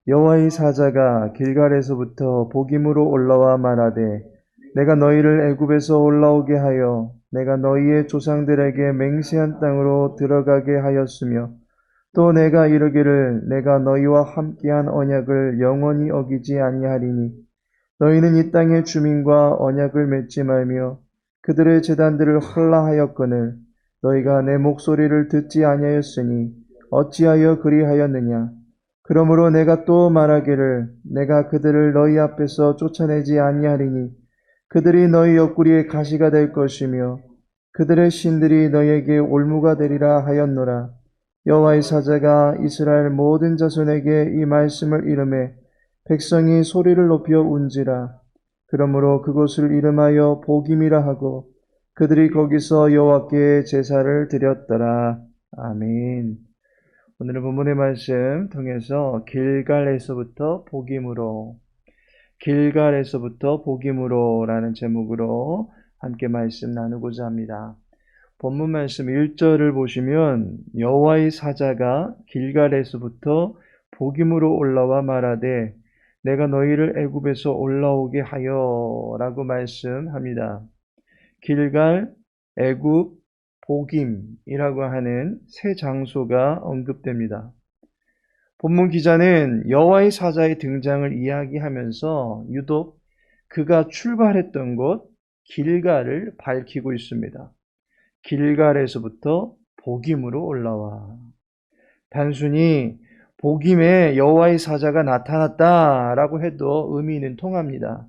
여호와의 사자가 길갈에서부터 복임으로 올라와 말하되 내가 너희를 애굽에서 올라오게 하여 내가 너희의 조상들에게 맹세한 땅으로 들어가게 하였으며 또 내가 이르기를 내가 너희와 함께한 언약을 영원히 어기지 아니하리니 너희는 이 땅의 주민과 언약을 맺지 말며 그들의 제단들을 헐라하였거늘 너희가 내 목소리를 듣지 아니하였으니 어찌하여 그리하였느냐. 그러므로 내가 또 말하기를 내가 그들을 너희 앞에서 쫓아내지 아니하리니 그들이 너희 옆구리에 가시가 될 것이며 그들의 신들이 너희에게 올무가 되리라 하였노라. 여호와의 사자가 이스라엘 모든 자손에게 이 말씀을 이르매 백성이 소리를 높여 운지라. 그러므로 그곳을 이름하여 복임이라 하고 그들이 거기서 여호와께 제사를 드렸더라. 아멘. 오늘의 본문의 말씀 통해서 길갈에서부터 복임으로라는 제목으로 함께 말씀 나누고자 합니다. 본문 말씀 1절을 보시면 여호와의 사자가 길갈에서부터 복임으로 올라와 말하되 내가 너희를 애굽에서 올라오게 하여 라고 말씀합니다. 길갈, 애굽, 복임이라고 하는 세 장소가 언급됩니다. 본문 기자는 여호와의 사자의 등장을 이야기하면서 유독 그가 출발했던 곳 길갈을 밝히고 있습니다. 길갈에서부터 복임으로 올라와. 단순히 복임에 여호와의 사자가 나타났다라고 해도 의미는 통합니다.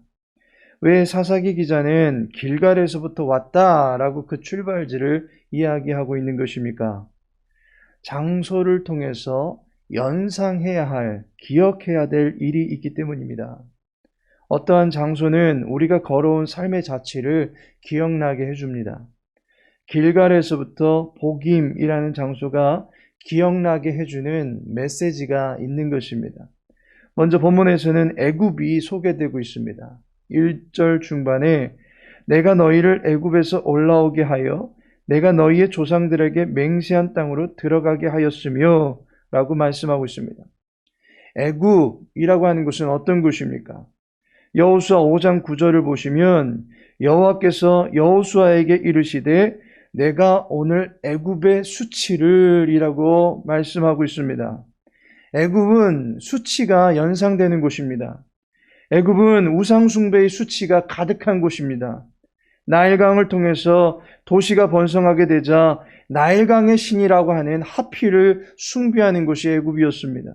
왜 사사기 기자는 길갈에서부터 왔다라고 그 출발지를 이야기하고 있는 것입니까? 장소를 통해서 연상해야 할, 기억해야 될 일이 있기 때문입니다. 어떠한 장소는 우리가 걸어온 삶의 자취를 기억나게 해줍니다. 길갈에서부터 복임이라는 장소가 기억나게 해주는 메시지가 있는 것입니다. 먼저 본문에서는 애굽이 소개되고 있습니다. 1절 중반에 내가 너희를 애굽에서 올라오게 하여 내가 너희의 조상들에게 맹세한 땅으로 들어가게 하였으며 라고 말씀하고 있습니다. 애굽이라고 하는 곳은 어떤 곳입니까? 여호수아 5장 9절을 보시면 여호와께서 여호수아에게 이르시되 내가 오늘 애굽의 수치를 이라고 말씀하고 있습니다. 애굽은 수치가 연상되는 곳입니다. 애굽은 우상숭배의 수치가 가득한 곳입니다. 나일강을 통해서 도시가 번성하게 되자 나일강의 신이라고 하는 하필을 숭배하는 곳이 애굽이었습니다.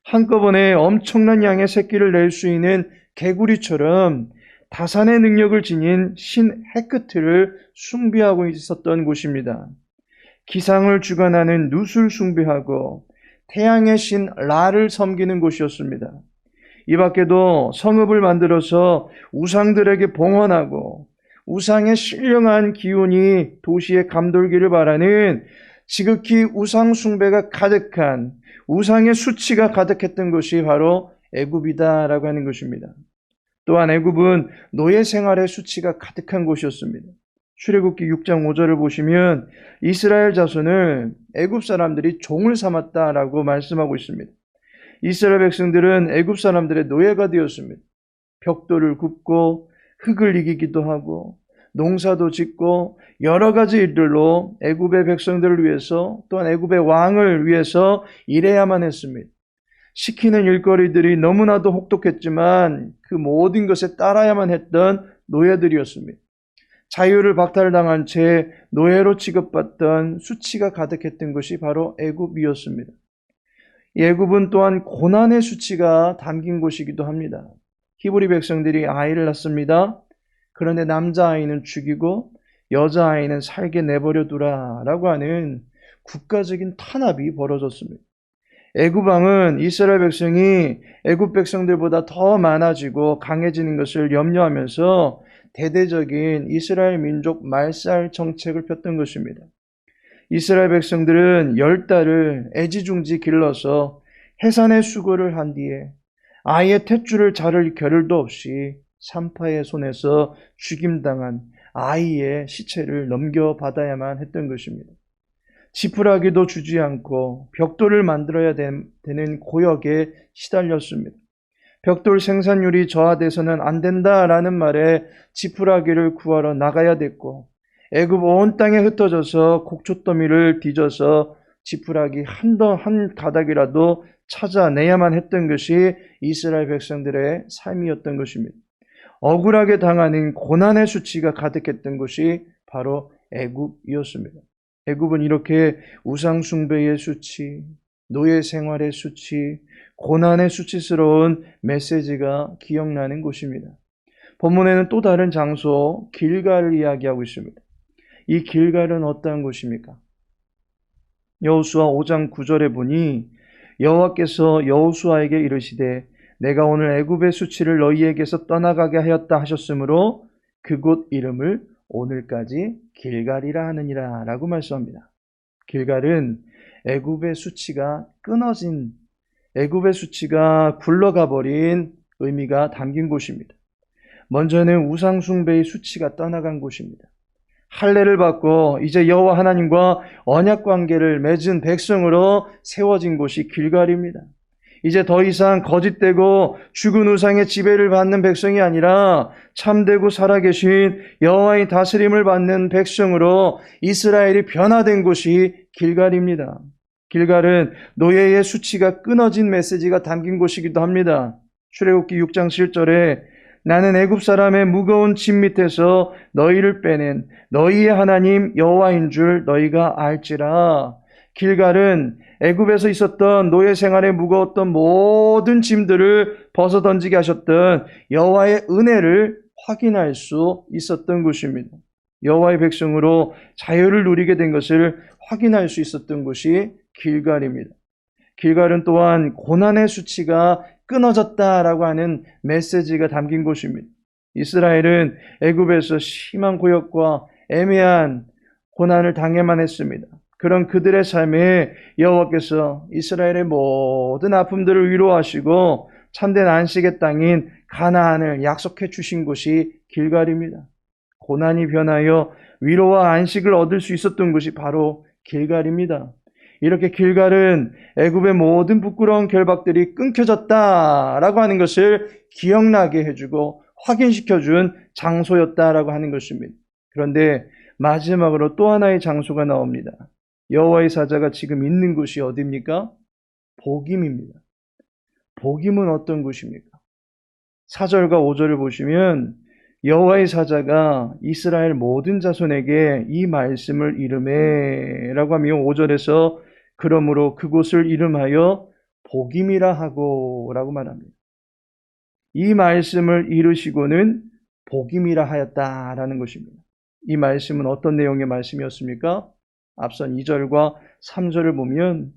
한꺼번에 엄청난 양의 새끼를 낼 수 있는 개구리처럼 다산의 능력을 지닌 신 헤크트를 숭배하고 있었던 곳입니다. 기상을 주관하는 누술 숭배하고 태양의 신 라를 섬기는 곳이었습니다. 이 밖에도 성읍을 만들어서 우상들에게 봉헌하고 우상의 신령한 기운이 도시에 감돌기를 바라는 지극히 우상 숭배가 가득한 우상의 수치가 가득했던 것이 바로 애굽이다라고 하는 것입니다. 또한 애굽은 노예 생활의 수치가 가득한 곳이었습니다. 출애굽기 6장 5절을 보시면 이스라엘 자손을 애굽 사람들이 종을 삼았다라고 말씀하고 있습니다. 이스라엘 백성들은 애굽 사람들의 노예가 되었습니다. 벽돌을 굽고 흙을 이기기도 하고 농사도 짓고 여러 가지 일들로 애굽의 백성들을 위해서 또한 애굽의 왕을 위해서 일해야만 했습니다. 시키는 일거리들이 너무나도 혹독했지만 그 모든 것에 따라야만 했던 노예들이었습니다. 자유를 박탈당한 채 노예로 취급받던 수치가 가득했던 것이 바로 애굽이었습니다. 이 애굽은 또한 고난의 수치가 담긴 곳이기도 합니다. 히브리 백성들이 아이를 낳습니다. 그런데 남자아이는 죽이고 여자아이는 살게 내버려 두라라고 하는 국가적인 탄압이 벌어졌습니다. 애굽 왕은 이스라엘 백성이 애굽 백성들보다 더 많아지고 강해지는 것을 염려하면서 대대적인 이스라엘 민족 말살 정책을 폈던 것입니다. 이스라엘 백성들은 10달을 애지중지 길러서 해산의 수고를 한 뒤에 아이의 탯줄을 자를 겨를도 없이 산파의 손에서 죽임당한 아이의 시체를 넘겨받아야만 했던 것입니다. 지푸라기도 주지 않고 벽돌을 만들어야 되는 고역에 시달렸습니다. 벽돌 생산율이 저하돼서는 안 된다라는 말에 지푸라기를 구하러 나가야 됐고, 애굽 온 땅에 흩어져서 곡초더미를 뒤져서 지푸라기 한 가닥이라도 찾아내야만 했던 것이 이스라엘 백성들의 삶이었던 것입니다. 억울하게 당하는 고난의 수치가 가득했던 곳이 바로 애굽이었습니다. 애굽은 이렇게 우상 숭배의 수치, 노예 생활의 수치, 고난의 수치스러운 메시지가 기억나는 곳입니다. 본문에는 또 다른 장소 길갈을 이야기하고 있습니다. 이 길갈은 어떠한 곳입니까? 여호수아 5장 9절에 보니 여호와께서 여호수아에게 이르시되 내가 오늘 애굽의 수치를 너희에게서 떠나가게 하였다 하셨으므로 그곳 이름을 오늘까지 길갈이라 하느니라 라고 말씀합니다. 길갈은 애굽의 수치가 끊어진, 애굽의 수치가 굴러가 버린 의미가 담긴 곳입니다. 먼저는 우상 숭배의 수치가 떠나간 곳입니다. 할례를 받고 이제 여호와 하나님과 언약 관계를 맺은 백성으로 세워진 곳이 길갈입니다. 이제 더 이상 거짓되고 죽은 우상의 지배를 받는 백성이 아니라 참되고 살아계신 여호와의 다스림을 받는 백성으로 이스라엘이 변화된 곳이 길갈입니다. 길갈은 노예의 수치가 끊어진 메시지가 담긴 곳이기도 합니다. 출애굽기 6장 7절에 나는 애굽 사람의 무거운 짐 밑에서 너희를 빼낸 너희의 하나님 여호와인 줄 너희가 알지라. 길갈은 애굽에서 있었던 노예 생활에 무거웠던 모든 짐들을 벗어 던지게 하셨던 여호와의 은혜를 확인할 수 있었던 곳입니다. 여호와의 백성으로 자유를 누리게 된 것을 확인할 수 있었던 곳이 길갈입니다. 길갈은 또한 고난의 수치가 끊어졌다라고 하는 메시지가 담긴 곳입니다. 이스라엘은 애굽에서 심한 고역과 애매한 고난을 당해만 했습니다. 그런 그들의 삶에 여호와께서 이스라엘의 모든 아픔들을 위로하시고 참된 안식의 땅인 가나안을 약속해 주신 곳이 길갈입니다. 고난이 변하여 위로와 안식을 얻을 수 있었던 곳이 바로 길갈입니다. 이렇게 길갈은 애굽의 모든 부끄러운 결박들이 끊겨졌다라고 하는 것을 기억나게 해주고 확인시켜준 장소였다라고 하는 것입니다. 그런데 마지막으로 또 하나의 장소가 나옵니다. 여호와의 사자가 지금 있는 곳이 어디입니까? 보김입니다. 보김은 어떤 곳입니까? 4절과 5절을 보시면 여호와의 사자가 이스라엘 모든 자손에게 이 말씀을 이르매 라고 하며 5절에서 그러므로 그곳을 이름하여 보김이라 하고 라고 말합니다. 이 말씀을 이루시고는 보김이라 하였다라는 것입니다. 이 말씀은 어떤 내용의 말씀이었습니까? 앞선 2절과 3절을 보면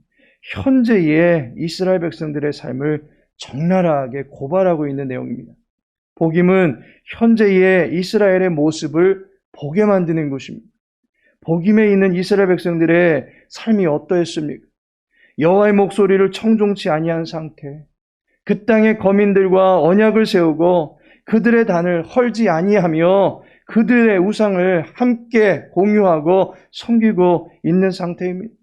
현재의 이스라엘 백성들의 삶을 적나라하게 고발하고 있는 내용입니다. 보김은 현재의 이스라엘의 모습을 보게 만드는 것입니다. 보김에 있는 이스라엘 백성들의 삶이 어떠했습니까? 여호와의 목소리를 청종치 아니한 상태, 그 땅의 거민들과 언약을 세우고 그들의 단을 헐지 아니하며 그들의 우상을 함께 공유하고 섬기고 있는 상태입니다.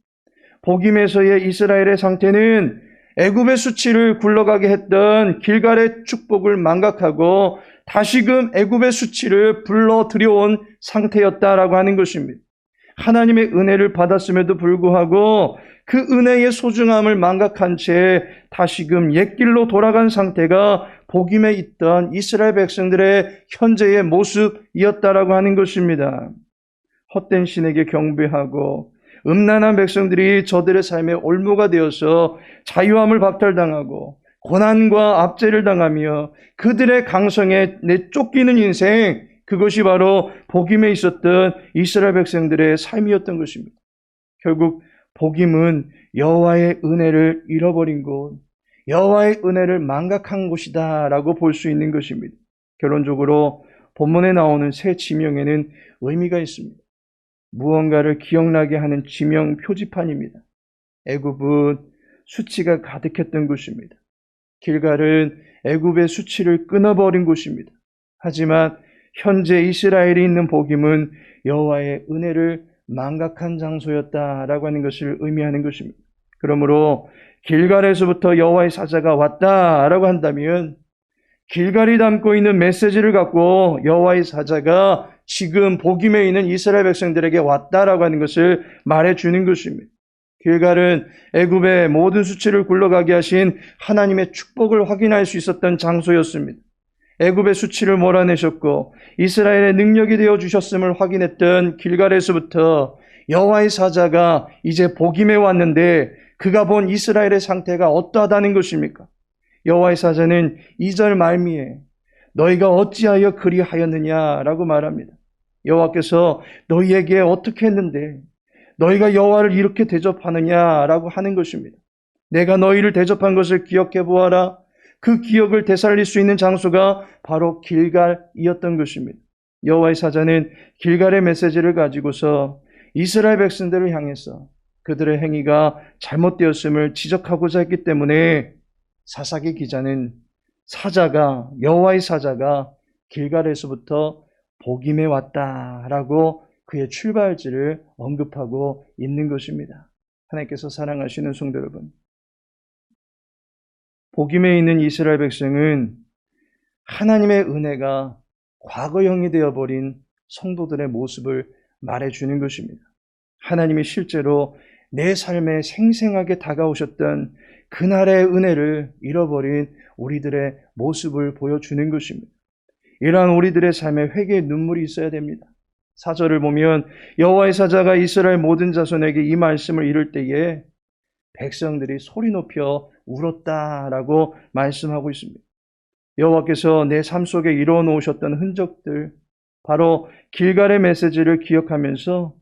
보김에서의 이스라엘의 상태는 애굽의 수치를 굴러가게 했던 길갈의 축복을 망각하고 다시금 애굽의 수치를 불러 들여온 상태였다라고 하는 것입니다. 하나님의 은혜를 받았음에도 불구하고 그 은혜의 소중함을 망각한 채 다시금 옛길로 돌아간 상태가 보김에 있던 이스라엘 백성들의 현재의 모습이었다라고 하는 것입니다. 헛된 신에게 경배하고 음란한 백성들이 저들의 삶의 올무가 되어서 자유함을 박탈당하고 고난과 압제를 당하며 그들의 강성에 내쫓기는 인생, 그것이 바로 보김에 있었던 이스라엘 백성들의 삶이었던 것입니다. 결국 보김은 여호와의 은혜를 잃어버린 곳, 여호와의 은혜를 망각한 곳이다라고 볼 수 있는 것입니다. 결론적으로 본문에 나오는 세 지명에는 의미가 있습니다. 무언가를 기억나게 하는 지명 표지판입니다. 애굽은 수치가 가득했던 곳입니다. 길갈은 애굽의 수치를 끊어버린 곳입니다. 하지만 현재 이스라엘이 있는 보김은 여호와의 은혜를 망각한 장소였다라고 하는 것을 의미하는 것입니다. 그러므로 길갈에서부터 여호와의 사자가 왔다라고 한다면 길갈이 담고 있는 메시지를 갖고 여호와의 사자가 지금 복임에 있는 이스라엘 백성들에게 왔다라고 하는 것을 말해주는 것입니다. 길갈은 애굽의 모든 수치를 굴러가게 하신 하나님의 축복을 확인할 수 있었던 장소였습니다. 애굽의 수치를 몰아내셨고 이스라엘의 능력이 되어 주셨음을 확인했던 길갈에서부터 여호와의 사자가 이제 복임에 왔는데 그가 본 이스라엘의 상태가 어떠하다는 것입니까? 여호와의 사자는 2절 말미에 너희가 어찌하여 그리하였느냐라고 말합니다. 여호와께서 너희에게 어떻게 했는데 너희가 여호와를 이렇게 대접하느냐라고 하는 것입니다. 내가 너희를 대접한 것을 기억해 보아라. 그 기억을 되살릴 수 있는 장소가 바로 길갈이었던 것입니다. 여호와의 사자는 길갈의 메시지를 가지고서 이스라엘 백성들을 향해서 그들의 행위가 잘못되었음을 지적하고자 했기 때문에 사사기 기자는 여호와의 사자가 길갈에서부터 복임에 왔다라고 그의 출발지를 언급하고 있는 것입니다. 하나님께서 사랑하시는 성도 여러분, 복임에 있는 이스라엘 백성은 하나님의 은혜가 과거형이 되어버린 성도들의 모습을 말해주는 것입니다. 하나님이 실제로 내 삶에 생생하게 다가오셨던 그날의 은혜를 잃어버린 우리들의 모습을 보여주는 것입니다. 이러한 우리들의 삶에 회개의 눈물이 있어야 됩니다. 4절을 보면 여호와의 사자가 이스라엘 모든 자손에게 이 말씀을 이룰 때에 백성들이 소리 높여 울었다라고 말씀하고 있습니다. 여호와께서 내 삶 속에 이루어 놓으셨던 흔적들, 바로 길갈의 메시지를 기억하면서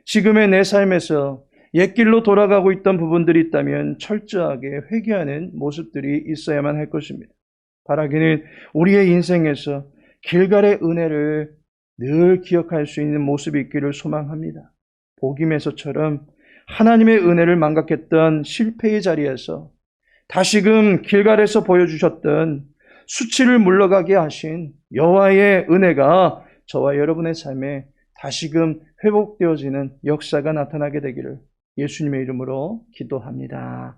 지금의 내 삶에서 옛길로 돌아가고 있던 부분들이 있다면 철저하게 회개하는 모습들이 있어야만 할 것입니다. 바라기는 우리의 인생에서 길갈의 은혜를 늘 기억할 수 있는 모습이 있기를 소망합니다. 복임에서처럼 하나님의 은혜를 망각했던 실패의 자리에서 다시금 길갈에서 보여주셨던 수치를 물러가게 하신 여호와의 은혜가 저와 여러분의 삶에 다시금 회복되어지는 역사가 나타나게 되기를 예수님의 이름으로 기도합니다.